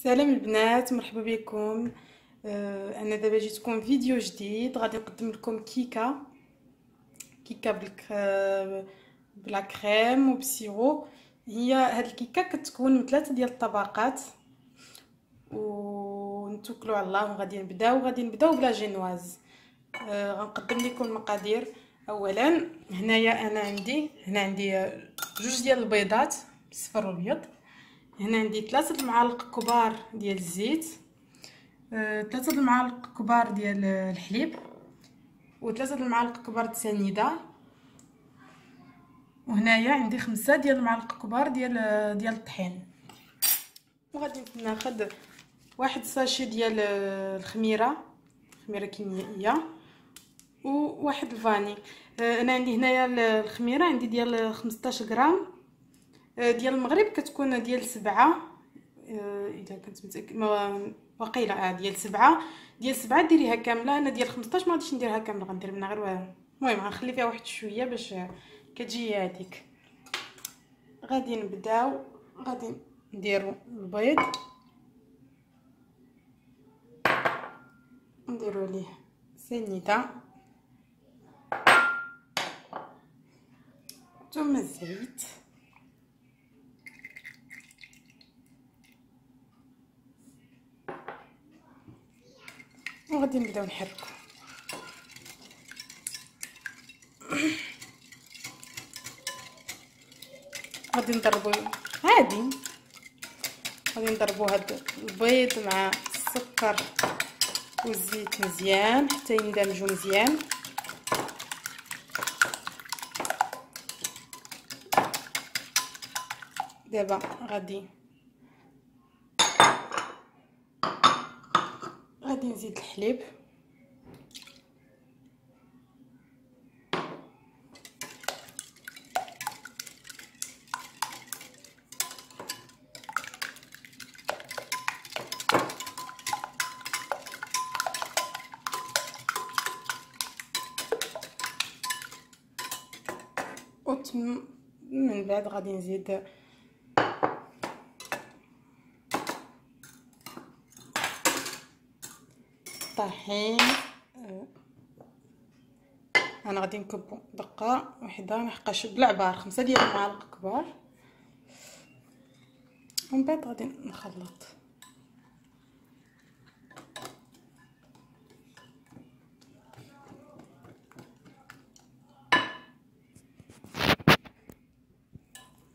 سلام البنات، مرحبا بكم. انا دابا جيتكم فيديو جديد. غادي نقدم لكم كيكه بلا كريم وبسيرو. هي هاد الكيكه كتكون من 3 الطبقات، ونتوكلوا على الله وغادي نبداو بلا جينواز. غنقدم لكم المقادير. اولا هنايا انا عندي 2 البيضات بالصفر والابيض. هنا عندي 3 كبار ديال الزيت، 3 كبار ديال الحليب، و3 كبار د السنيده. وهنايا عندي 5 كبار ديال الطحين. وغادي ناخذ 1 ساشي ديال خميره كيميائيه، وواحد الفاني. انا عندي هنايا الخميره عندي ديال 15 غرام. ديال المغرب كتكون ديال 7. اذا كنت متاكد وقيله ديال 7 ديريها كامله. انا ديال 15 ما غاديش نديرها كامله، غندير منها غير المهم غنخلي فيها واحد شويه باش كتجي هذيك. غادي نديرو البيض، نديرو ليه سنيده ثم الزيت، وغادي نبداو نحركو. غادي نضربو هاد البيض مع السكر والزيت مزيان حتى يندمجوا مزيان. دابا غادي نزيد الحليب، من بعد غادي نزيد الطحين. انا غادي نكبو دقه وحده، محقاش بالعبار 5 المعالق كبار، ومن بعد غادي نخلط.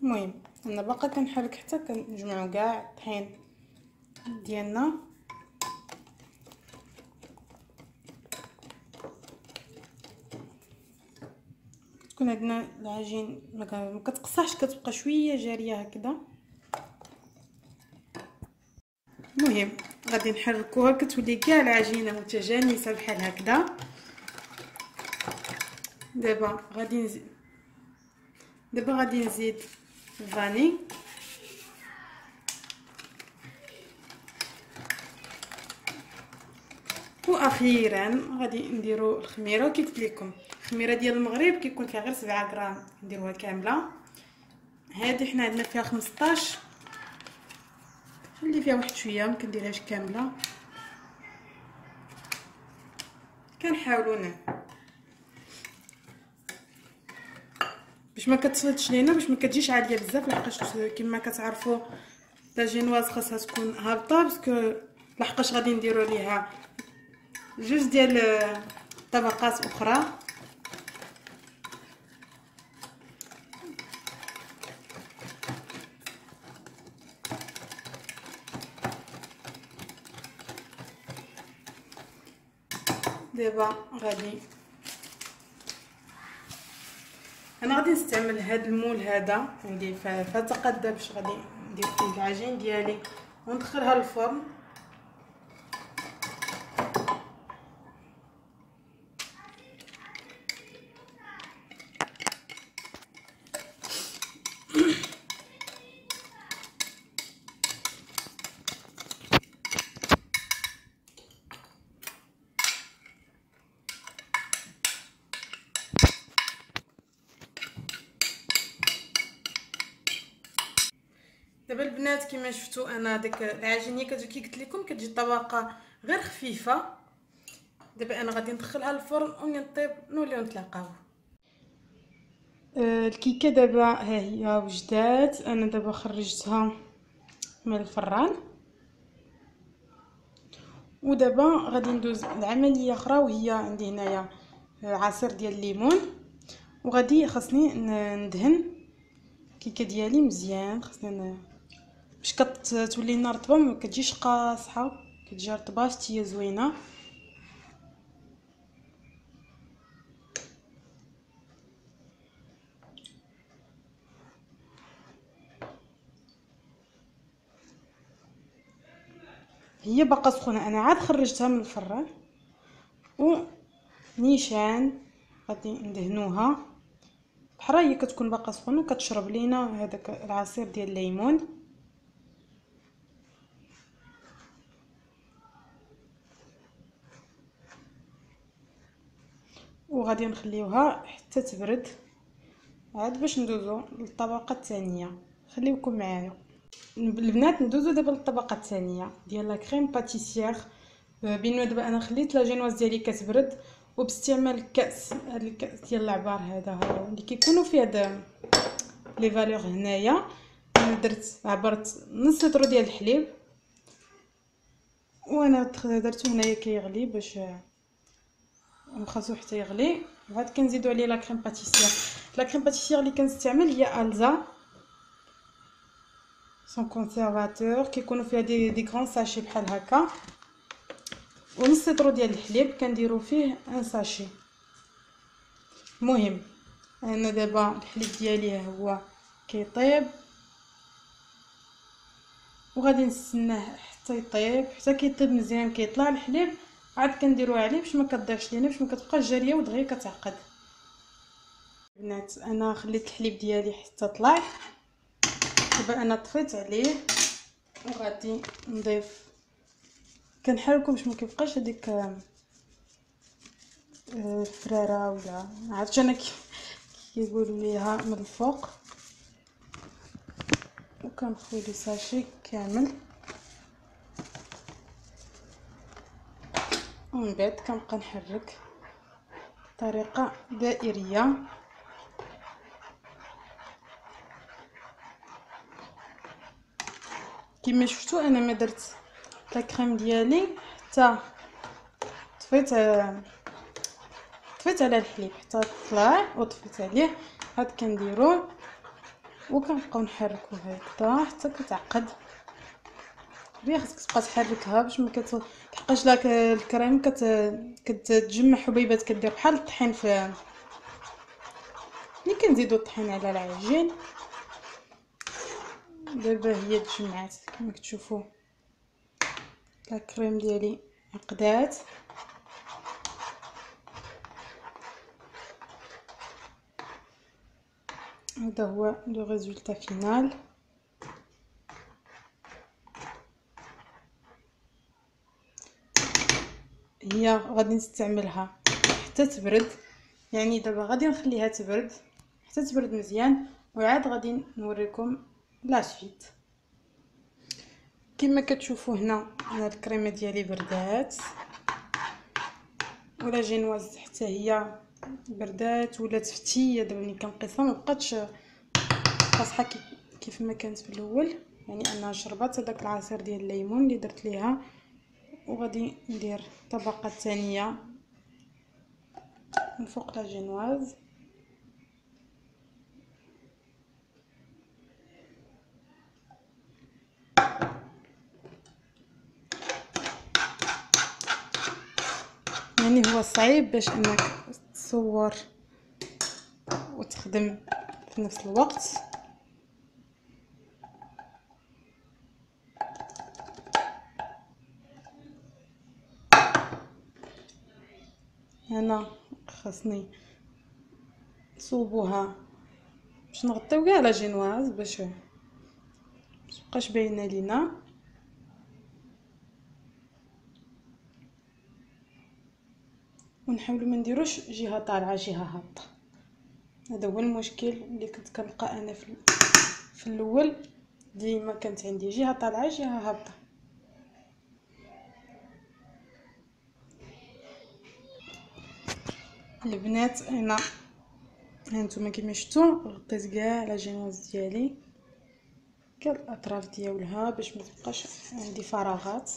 المهم انا باقا كنحرك حتى كنجمعوا كاع الطحين ديالنا. تكون عندنا العجين ما كتقصحش، كتبقى شويه جاريه هكذا. المهم غادي نحركوها كتولي كاع العجينه متجانسه بحال هكذا. دابا غادي نزيد الفاني، واخيرا غادي نديرو الخميره. كي قلت لكم الخميره ديال المغرب كيكون فيها غير 7 غرام، نديروها كامله. هذه حنا عندنا فيها 15، خلي فيها واحد شويه، ما كنديرهاش كامله. كنحاولوا باش ما كتسلطش لينا، باش ما كتجيش عاليه بزاف، لحقاش كما كتعرفوا لا جينواز خاصها تكون هابطه، باسكو لحقاش غادي نديروا ليها 2 طبقات اخرى. دابا انا غادي نستعمل هذا المول هذا عندي فتقدا باش غادي ندير فيه العجين ديالي وندخلها للفرن. دابا دابا البنات كما شفتوا انا داك العجينيه كي قلت لكم كتجي طبقه غير خفيفه. دابا انا غادي ندخلها للفرن ونطيب نوليو نتلاقاو. الكيكه دابا ها هي وجدات. انا دابا خرجتها من الفران ودابا غادي ندوز لعمليه اخرى، وهي عندي هنايا عصير ديال الليمون، وغادي خاصني ندهن الكيكه ديالي مزيان. خاصني باش كتولي لنا رطبه ما كتجيش قاصحه، كتجي رطبه حتى هي زوينه. هي باقا سخونه، انا عاد خرجتها من الفران ونيشان غادي ندهنوها بحال هي كتكون باقا سخونه وكتشرب لينا هذاك العصير ديال الليمون. وغادي نخليوها حتى تبرد عاد باش ندوزو للطبقه الثانيه. خليوكم معايا البنات. ندوزو دابا للطبقه الثانيه ديال لا كريم باتيسير. بينما دابا انا خليت لا جينواز ديالي كتبرد، وباستعمال الكاس، هذا الكاس ديال العبار هذا اللي كيكونوا فيه هذا لي فالور هنايا، انا عبرت نص لتر ديال الحليب وانا درتو هنايا كيغلي باش نخلصو حتى يغلي. وعاد كنزيدو عليه لا كريم باتيسير. لا كريم باتيسير اللي كنستعمل هي الزا سون كونسيرفاتور، كيكونوا فيها دي غران ساشي بحال هكا، ونص لتر ديال الحليب كنديرو فيه ان ساشي. المهم انا دابا الحليب ديالي هو كيطيب وغادي نستناه حتى يطيب، حتى كيطيب مزيان كيطلع الحليب عاد كنديروه عليه باش ما كضيعش لينا، باش ما كتبقاش جاريه ودغيا كتعقد. البنات انا خليت الحليب ديالي حتى طلع، دابا انا طفيت عليه وغادي نضيف، كنحركو باش ما كيبقاش هذيك الفراره ولا عرفتش انا كيقولوا ليها من الفوق. وكنخوي لي ساشي كامل ومن بعد كنبقى نحرك بطريقه دائريه. كما شفتوا انا ما درت لا كريم ديالي حتى طفيت على الحليب حتى طلع وطفيت عليه. عاد كنديروه وكنبقاو نحركوه هكذا حتى كتعقد. غير خاصك تبقى تحركها باش ما كتحقاش لك الكريم كتجمع حبيبات، كدير بحال الطحين ملي كنزيدو الطحين على العجين. دابا هي تجمعات كما كتشوفوا لا كريم ديالي عقدات. هذا هو لو ريزولتا فينال. هي غادي نستعملها حتى تبرد، يعني دابا غادي نخليها تبرد حتى تبرد مزيان وعاد غادي نوريكم لا سويت. كما كتشوفوا هنا الكريمه ديالي بردات ولا جينواز حتى هي بردات ولات فتيه. دابا ملي كنقيسها ما بقاتش قاصحه كيف ما كانت في الاول، يعني انها شربات هذاك العصير ديال الليمون اللي درت ليها. وغادي ندير الطبقه الثانيه من فوق لا جينواز. يعني هو صعيب باش انك تصور وتخدم في نفس الوقت. انا خاصني نصوبوها باش نغطيو كاع لا جينواز باش متبقاش باينه لينا. ونحاولوا ما نديروش جهه طالعه جهه هابطه، هذا هو المشكل اللي كنت كنلقى انا في الاول. ديما كانت عندي جهه طالعه جهه هابطه. البنات انا هانتوما كيما شفتوا غطيت كاع لا جينوز ديالي كاع الاطراف ديالها باش ما تبقاش عندي فراغات.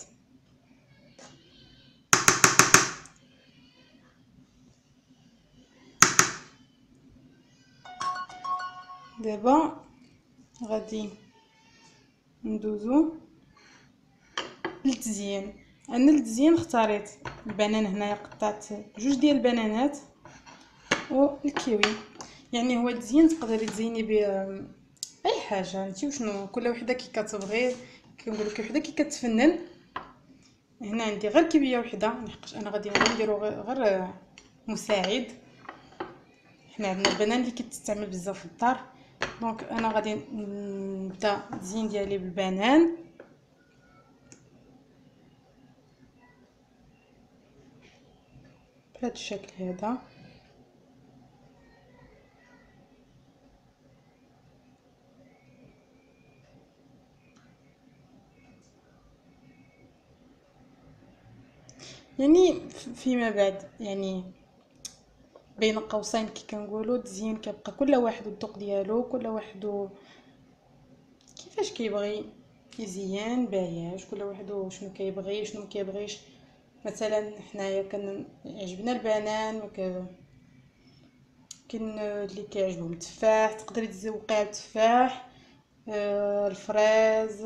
دابا غادي ندوزو للتزيين. انا للتزيين اختاريت البنان، هنايا قطعت جوج ديال البنانات والكيوي. يعني هو التزيين تقدري تزيني به اي حاجه، انت وشنو كل وحده كي كتبغي. كنقول لك وحده كي كتفنن. هنا عندي غير كيويه وحده لحقاش انا غادي نديرو غير مساعد. حنا عندنا البنان اللي كتستعمل بزاف في الدار، دونك انا غادي نبدا التزيين ديالي بالبنان. بهذا الشكل هذا. يعني فيما بعد، يعني بين قوسين كي كنقولوا التزيين كيبقى كل واحد والذوق ديالو، كل واحد كيفاش كيبغي يزين باهياش، كل واحد شنو كيبغي شنو ما كيبغيش. مثلا حنايا يعجبنا البنان كاين اللي كيعجبهم التفاح، تقدري تزوقيها بالتفاح، الفريز،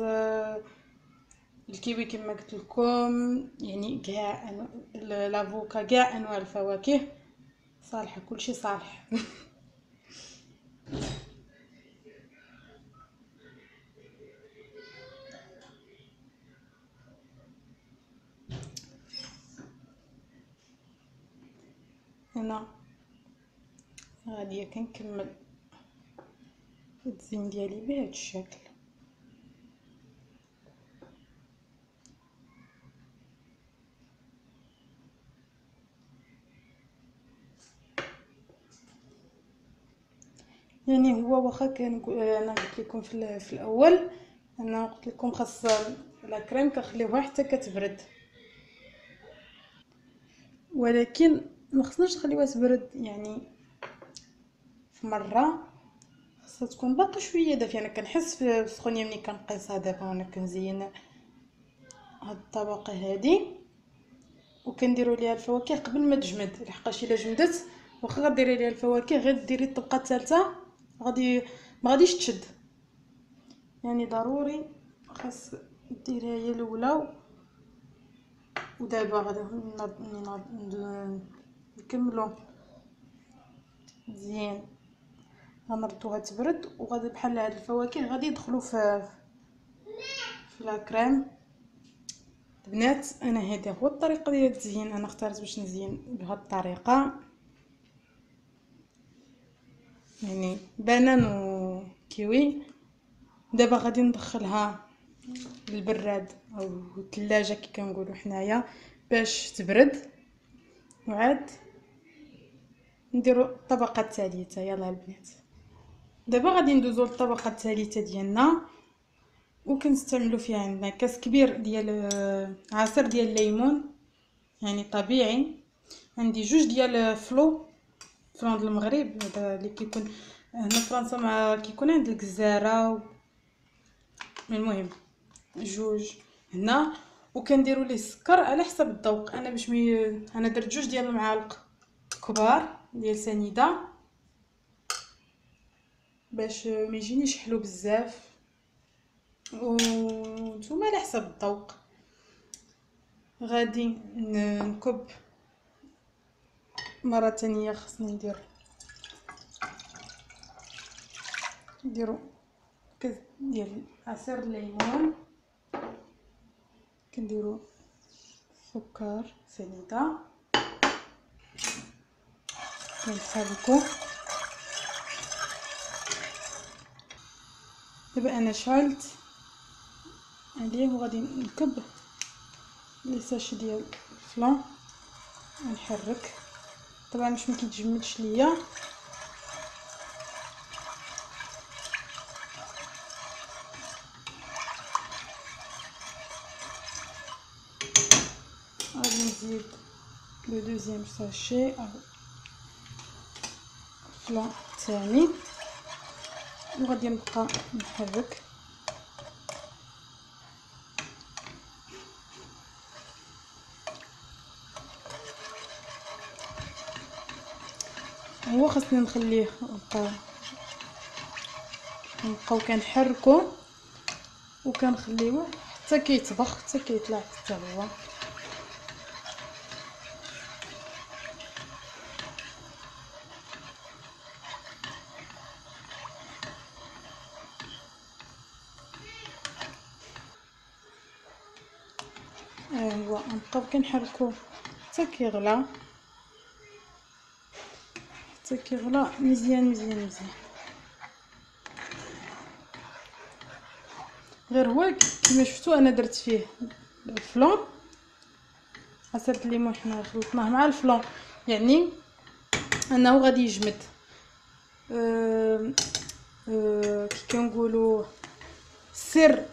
الكيوي كما قلت لكم. يعني كاع لافوكا، كاع انواع الفواكه صالحه، كلشي صالح. هنا غادي كنكمل التزيين ديالي بهذا الشكل. يعني هو واخا كان انا قلت لكم في الاول، انا قلت لكم خاص لا كريم كنخليوها حتى كتبرد، ولكن ما خصناش نخليوها تبرد. يعني في مره خاصها تكون باقي شويه دافيه. انا كنحس في السخونيه ملي كنقيسها دابا وانا كنزين هاد الطبقه هادي، وكنديروا ليها الفواكه قبل ما تجمد، لحقاش الا جمدت واخا غديري ليها الفواكه غير ديري الطبقه الثالثه غادي ما غاديش تشد. يعني ضروري خاص ديريها هي الاولى. ودابا غادي نكملوا مزيان، غنردوها تبرد، وغادي بحال هاد الفواكه غادي يدخلوا في لا كريم. البنات انا هذه هو الطريقه ديال التزيين، انا اختارت باش نزين بهاد الطريقه. يعني بنان وكيوي. دابا غادي ندخلها للبراد او الثلاجه كي كنقولوا حنايا باش تبرد، وعاد نديروا الطبقه الثالثه. يلا البنات دابا غادي ندوزو للطبقه الثالثه ديالنا، وكنستعملوا فيها عندنا كاس كبير ديال عصير ديال الليمون، يعني طبيعي. عندي جوج ديال فلون د المغرب، هذا اللي كيكون هنا في فرنسا مع كيكون عند الجزاره. المهم جوج هنا، وكنديروا ليه السكر على حسب الذوق. انا باش انا درت جوج ديال المعالق كبار ديال سنيده باش ما يجينيش حلو بزاف، وانتم على حسب الذوق. غادي نكب مره ثانيه. خصني نديرو كاس ديال عصير الليمون، كنديرو سكر سنيده كنحركو. دابا انا شعلت عليه وغادي نكب لي ساشي ديال الفلان ونحرك. طبعا باش ما كيتجمدش ليا. نزيد لو دوزيام ساشي الفلان الثاني، وغادي نبقى نحرك. هو خاصني نخليه نبقاو كنحركو وكنخليوه حتى كيطبخ، حتى كيطلع حتى هو. هو نبقاو كنحركو حتى كيغلى، حتى كيغلى مزيان مزيان مزيان. غير هو كما شفتوا انا درت فيه الفلون، عصير الليمون حنا خلطناه مع الفلون، يعني انه غادي يجمد. كي كنقولوا السر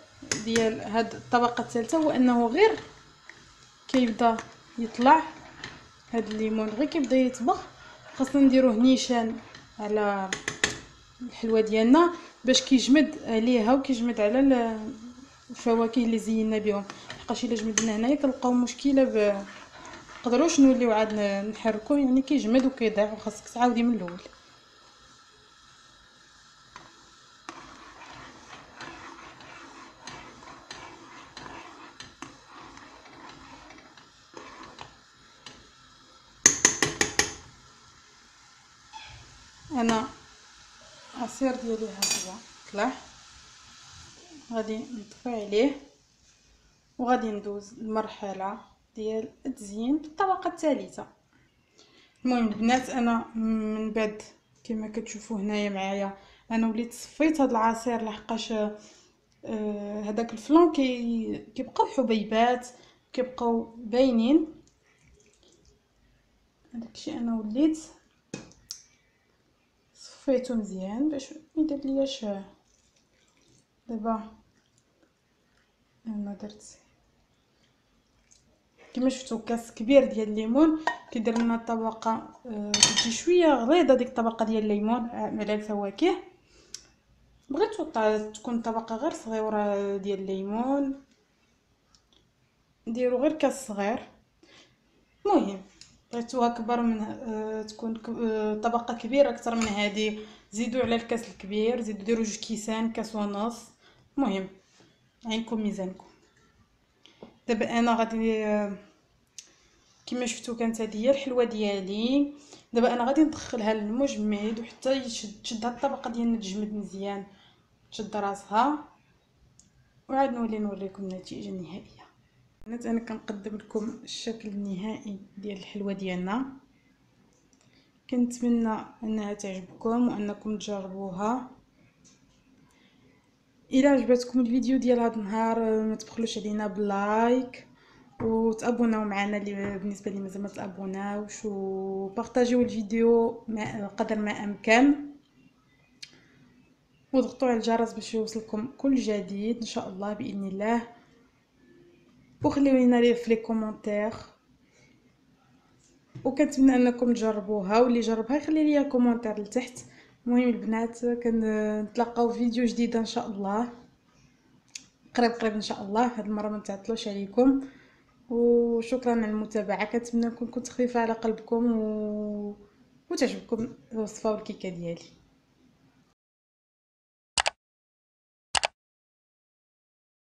ديال هاد الطبقه الثالثه هو انه غير كيبدا يطلع هاد الليمون، غير كيبدا يطبخ خاصنا نديروه نيشان على الحلوه ديالنا باش كيجمد عليها وكيجمد على الفواكه اللي زينا بهم. حقاش الا جمدنا هنايا كنلقاو مشكله نقدروش نوليو عاد نحركو، يعني كيجمد وكيضيع وخاصك تعاودي من الاول. انا عصير ديالي ها هو طلع، غادي نطفي عليه وغادي ندوز المرحله ديال التزيين بالطبقه الثالثه. المهم البنات انا من بعد كما كتشوفوا هنايا معايا انا وليت صفيت هذا العصير لحقاش هذاك الفلون كيبقاو حبيبات كيبقاو باينين. داكشي انا وليت صفيته مزيان باش ما يدير لياش. دابا انا درت كما شفتوا كاس كبير ديال الليمون كيدير لنا طبقه تجي شويه غليظه ديك الطبقه ديال الليمون على الفواكه. بغيتو تكون طبقه غير صغيره ديال الليمون نديرو غير كاس صغير. المهم بغيتوها كبر من تكون طبقه كبيره اكثر من هذه زيدوا على الكاس الكبير، زيدوا ديروا 2 كيسان، كاس ونص. المهم عينكم ميزانكم. دابا انا غادي كما شفتوا كانت هذه هي الحلوه ديالي. دابا انا غادي ندخلها للمجمد وحتى تشد هاد الطبقه ديالنا تجمد مزيان، تشد راسها، وعاد نوريكم النتيجه النهائيه. انا كنقدم لكم الشكل النهائي ديال الحلوه ديالنا. كنتمنى انها تعجبكم وانكم تجربوها. الى عجبتكم الفيديو ديال هذا النهار ما تبخلوش علينا بلايك وتابوناو معنا اللي بالنسبه لي مازال ما تابوناوش، وبارطاجيو الفيديو قدر ما امكن، وضغطوا على الجرس باش يوصلكم كل جديد ان شاء الله باذن الله. وخليو لينا في لي كومونتير، وكنتمنى انكم تجربوها واللي جربها يخلي ليا كومونتير لتحت. المهم البنات كنتلاقاو في فيديو جديد ان شاء الله قريب ان شاء الله. هاد المره ما نتعطلوش عليكم، وشكرا على المتابعه. كنتمنى نكون كنت خفيفه على قلبكم وتعجبكم الوصفه والكيكه ديالي.